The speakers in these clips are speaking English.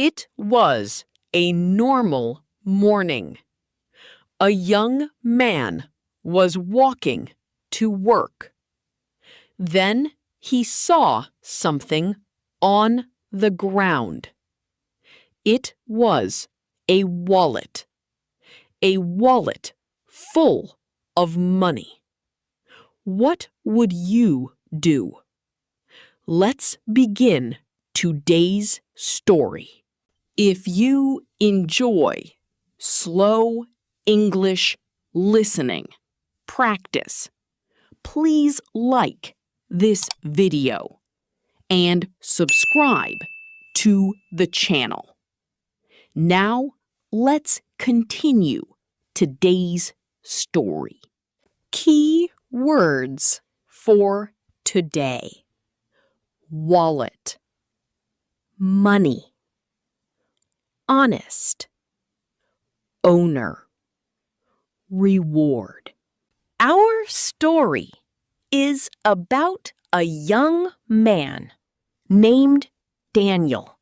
It was a normal morning. A young man was walking to work. Then he saw something on the ground. It was a wallet full of money. What would you do? Let's begin today's story. If you enjoy slow English listening practice, please like this video and subscribe to the channel. Now, let's continue today's story. Key words for today: wallet, money, honest, owner, reward. Our story is about a young man named Daniel.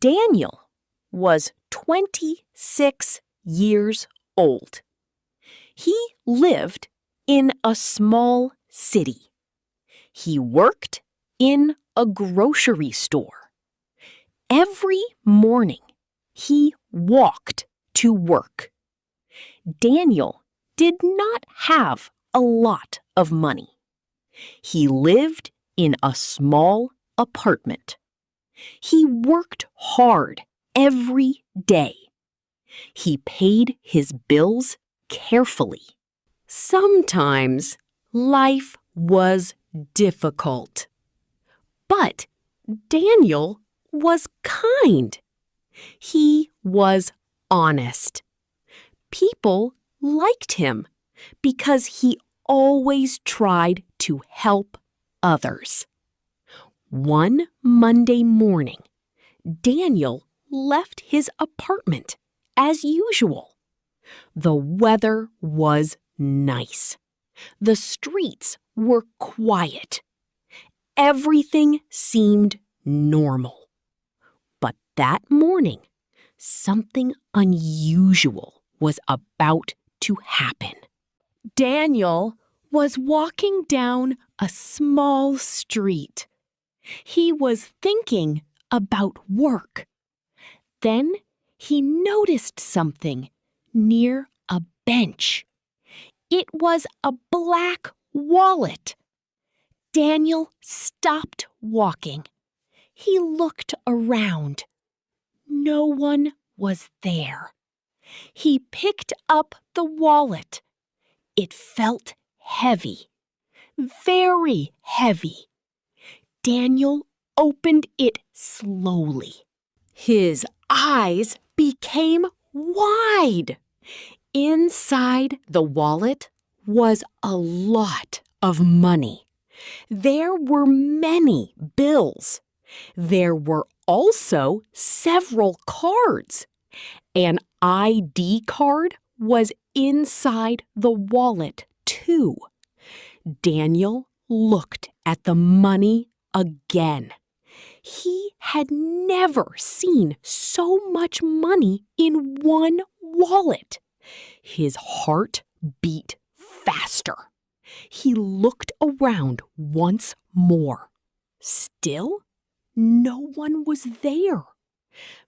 Daniel was 26 years old. He lived in a small city. He worked in a grocery store. Every morning, he walked to work. Daniel did not have a lot of money. He lived in a small apartment. He worked hard every day. He paid his bills carefully. Sometimes life was difficult, but Daniel was kind. He was honest. People liked him because he always tried to help others. One Monday morning, Daniel left his apartment as usual. The weather was nice. The streets were quiet. Everything seemed normal. But that morning, something unusual was about to happen. Daniel was walking down a small street. He was thinking about work. Then he noticed something near a bench. It was a black wallet. Daniel stopped walking. He looked around. No one was there. He picked up the wallet. It felt heavy, very heavy. Daniel opened it slowly. His eyes became wide. Inside the wallet was a lot of money. There were many bills. There were also several cards. An ID card was inside the wallet, too. Daniel looked at the money again. He had never seen so much money in one wallet. His heart beat faster. He looked around once more. Still, no one was there.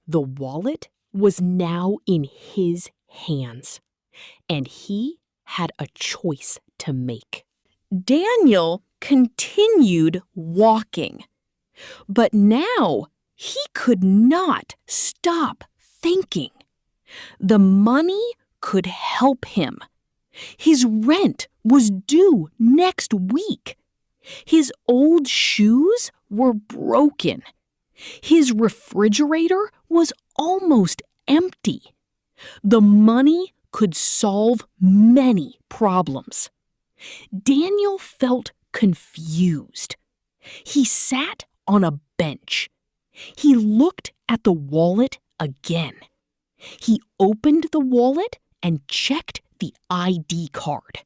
The wallet was now in his hands, and he had a choice to make. Daniel continued walking, but now he could not stop thinking. The money could help him. His rent was due next week. His old shoes were broken. His refrigerator was almost empty. The money could solve many problems. Daniel felt confused. He sat on a bench. He looked at the wallet again. He opened the wallet and checked the ID card.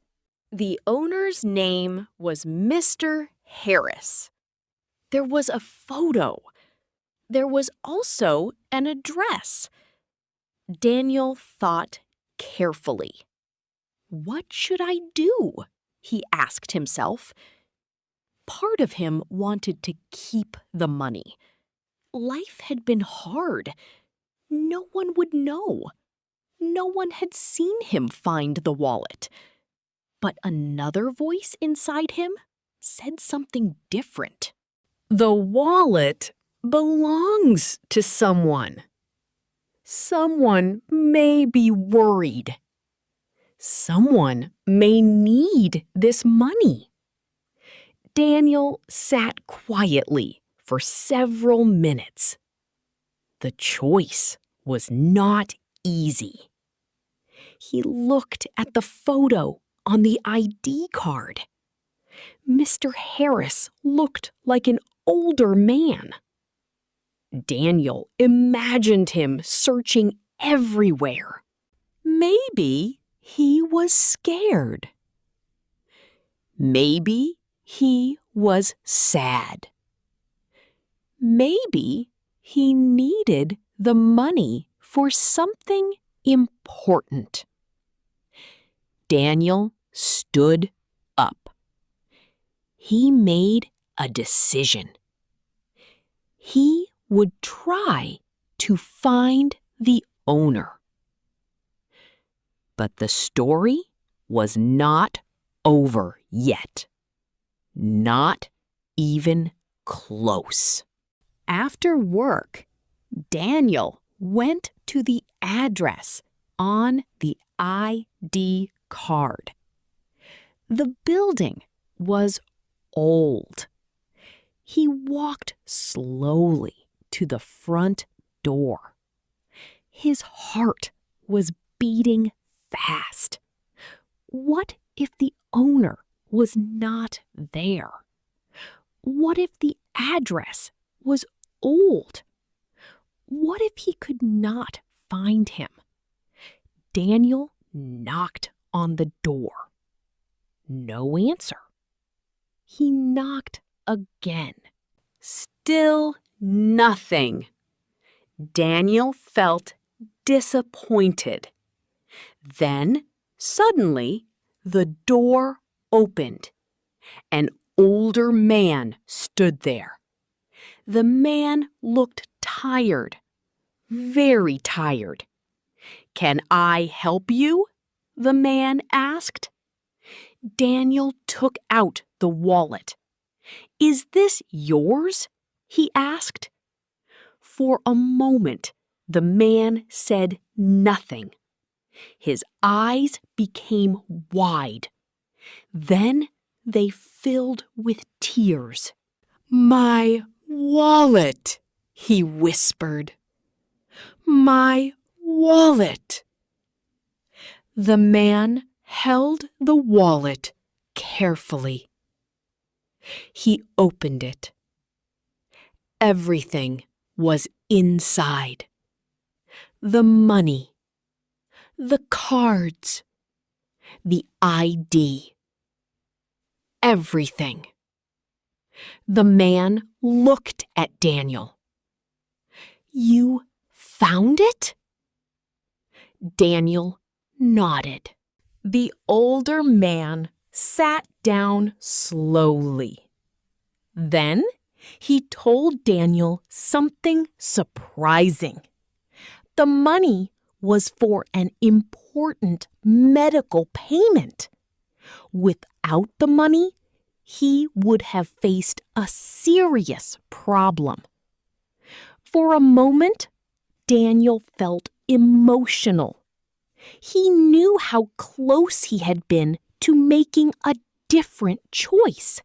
The owner's name was Mr. Harris. There was a photo. There was also an address. Daniel thought carefully. What should I do? He asked himself. Part of him wanted to keep the money. Life had been hard. No one would know. No one had seen him find the wallet. But another voice inside him said something different. The wallet belongs to someone. Someone may be worried. Someone may need this money. Daniel sat quietly for several minutes. The choice was not easy. He looked at the photo on the ID card. Mr. Harris looked like an older man. Daniel imagined him searching everywhere. Maybe he was scared. Maybe he was sad. Maybe he needed the money for something important. Daniel stood up. He made a decision. He would try to find the owner. But the story was not over yet. Not even close. After work, Daniel went to the address on the ID card. The building was old. He walked slowly to the front door. His heart was beating fast. What if the owner was not there? What if the address was old? What if he could not find him? Daniel knocked on the door. No answer. He knocked again. Still nothing. Daniel felt disappointed. Then, suddenly, the door opened. An older man stood there. The man looked tired, very tired. "Can I help you?" the man asked. Daniel took out the wallet. "Is this yours?" he asked. For a moment, the man said nothing. His eyes became wide. Then they filled with tears. "My wallet," he whispered. "My wallet." The man held the wallet carefully. He opened it. Everything was inside. The money, the cards, the ID. Everything. The man looked at Daniel. "You found it?" Daniel nodded. The older man sat down slowly. Then he told Daniel something surprising. The money was for an important medical payment. Without the money, he would have faced a serious problem. For a moment, Daniel felt emotional. He knew how close he had been to making a different choice.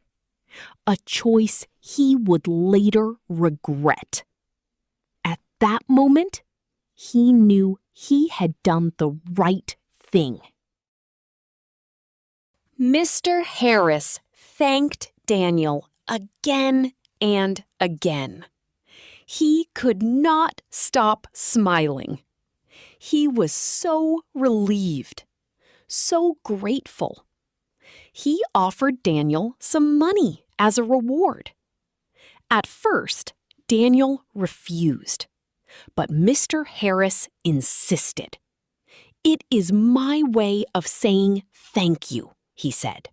A choice he would later regret. At that moment, he knew he had done the right thing. Mr. Harris thanked Daniel again and again. He could not stop smiling. He was so relieved, so grateful. He offered Daniel some money as a reward. At first, Daniel refused, but Mr. Harris insisted. "It is my way of saying thank you," he said.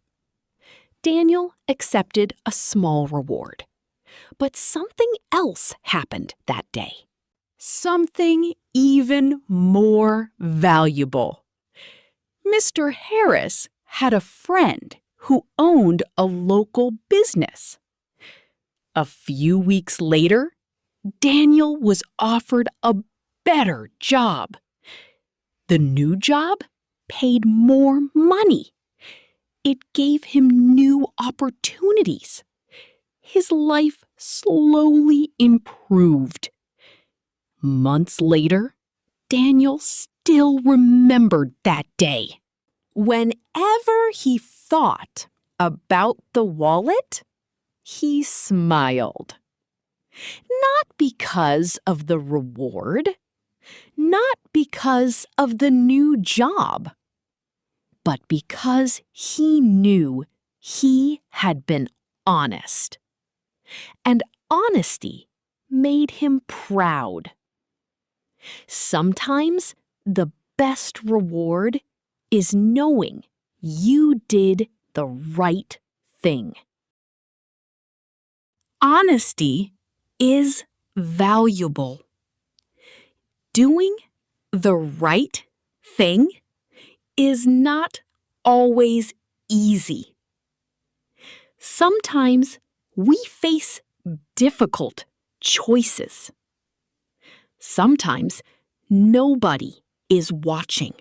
Daniel accepted a small reward. But something else happened that day. Something even more valuable. Mr. Harris had a friend who owned a local business. A few weeks later, Daniel was offered a better job. The new job paid more money. It gave him new opportunities. His life slowly improved. Months later, Daniel still remembered that day. Whenever he thought about the wallet, he smiled. Not because of the reward, not because of the new job, but because he knew he had been honest. And honesty made him proud. Sometimes the best reward is knowing you did the right thing. Honesty is valuable. Doing the right thing is not always easy. Sometimes we face difficult choices. Sometimes nobody is watching.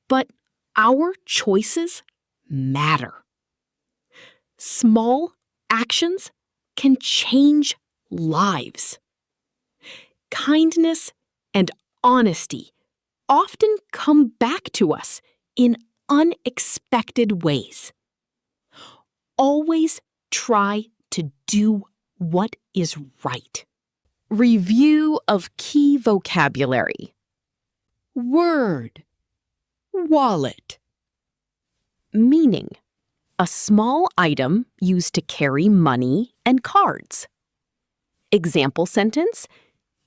But our choices matter. Small actions can change lives. Kindness and honesty often come back to us in unexpected ways. Always try to do what is right. Review of key vocabulary. Word. Wallet. Meaning: a small item used to carry money and cards. Example sentence: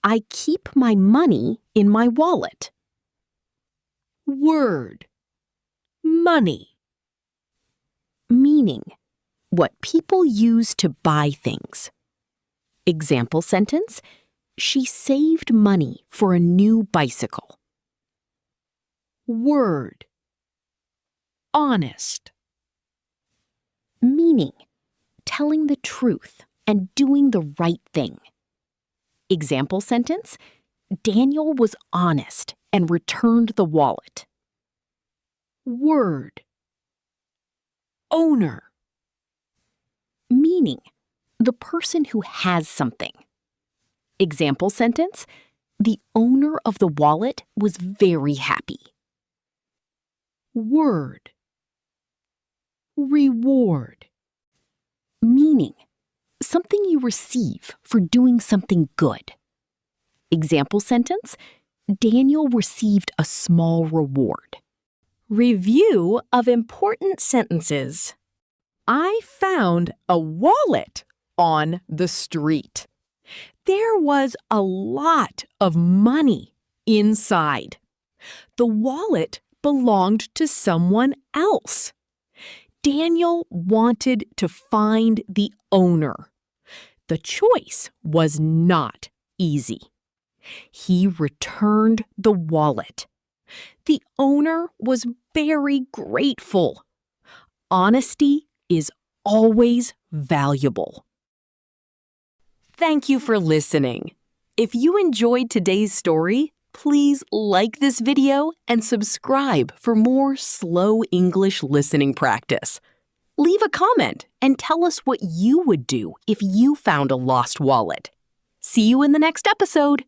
I keep my money in my wallet. Word. Money. Meaning: what people use to buy things. Example sentence: she saved money for a new bicycle. Word. Honest. Meaning: telling the truth and doing the right thing. Example sentence: Daniel was honest and returned the wallet. Word. Owner. Meaning: the person who has something. Example sentence: the owner of the wallet was very happy. Word. Reward. Meaning: something you receive for doing something good. Example sentence: Daniel received a small reward. Review of important sentences. I found a wallet on the street. There was a lot of money inside. The wallet belonged to someone else. Daniel wanted to find the owner. The choice was not easy. He returned the wallet. The owner was very grateful. Honesty is always valuable. Thank you for listening. If you enjoyed today's story, please like this video and subscribe for more slow English listening practice. Leave a comment and tell us what you would do if you found a lost wallet. See you in the next episode.